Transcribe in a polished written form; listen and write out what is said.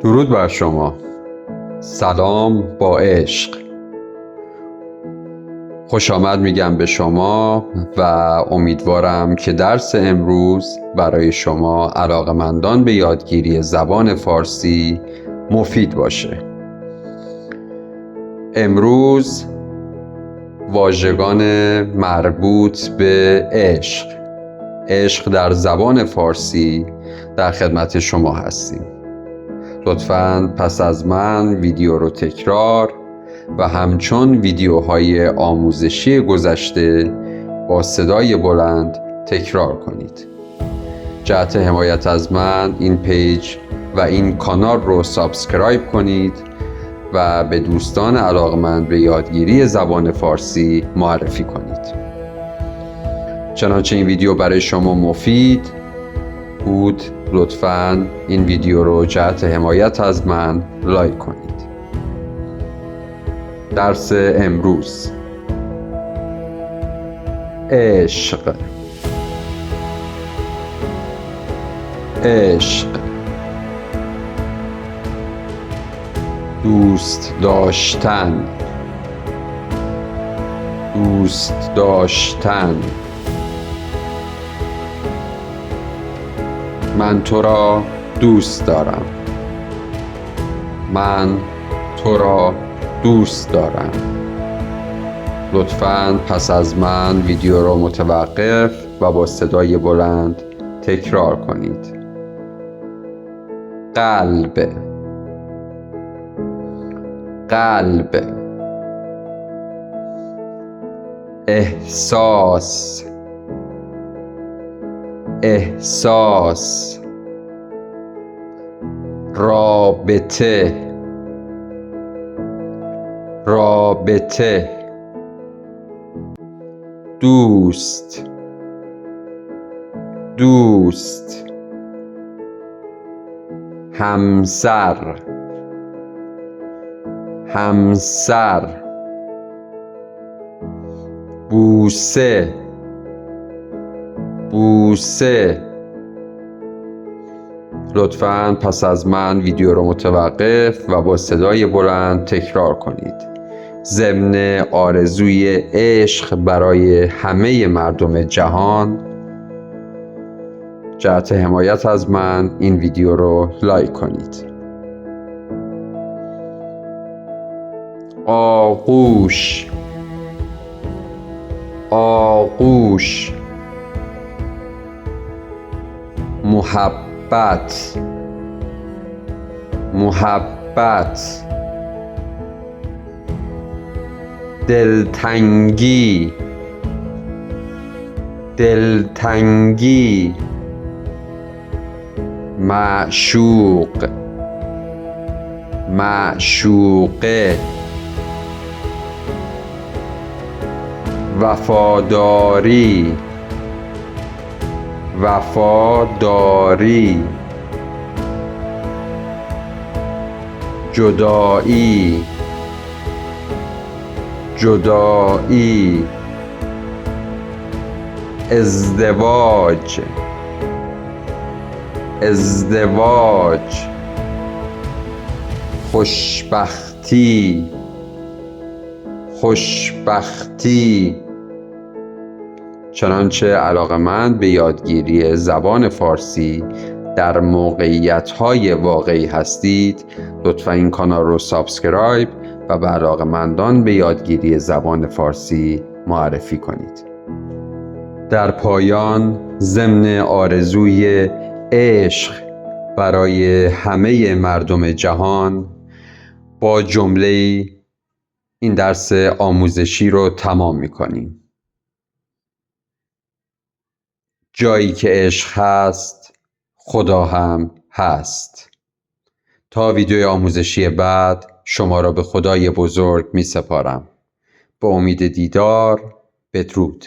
درود بر شما. سلام با عشق. خوش آمد میگم به شما و امیدوارم که درس امروز برای شما علاقه‌مندان به یادگیری زبان فارسی مفید باشه. امروز واژگان مربوط به عشق در زبان فارسی در خدمت شما هستیم. لطفاً پس از من ویدیو رو تکرار و همچون ویدیوهای آموزشی گذشته با صدای بلند تکرار کنید. جهت حمایت از من این پیج و این کانال رو سابسکرایب کنید و به دوستان علاقمند به یادگیری زبان فارسی معرفی کنید. چنانچه این ویدیو برای شما مفید بود، لطفاً این ویدیو رو جهت حمایت از من لایک کنید. درس امروز: عشق. دوست داشتن. من تو را دوست دارم. لطفاً پس از من ویدیو رو متوقف و با صدای بلند تکرار کنید. قلب. احساس. رابطه. دوست. همسر. بوسه. لطفاً پس از من ویدیو رو متوقف و با صدای بلند تکرار کنید. ضمن آرزوی عشق برای همه مردم جهان، جهت حمایت از من این ویدیو رو لایک کنید. آغوش. محبت. دلتنگی. معشوقه. وفاداری. جدایی. ازدواج. خوشبختی. چنانچه علاقه‌مند به یادگیری زبان فارسی در موقعیت‌های واقعی هستید، لطفاً این کانال رو سابسکرایب و به علاقه‌مندان به یادگیری زبان فارسی معرفی کنید. در پایان، ضمن آرزوی عشق برای همه مردم جهان، با جمله این درس آموزشی رو تمام می‌کنیم. جایی که عشق هست، خدا هم هست. تا ویدیوی آموزشی بعد شما را به خدای بزرگ می سپارم. با امید دیدار. بدرود.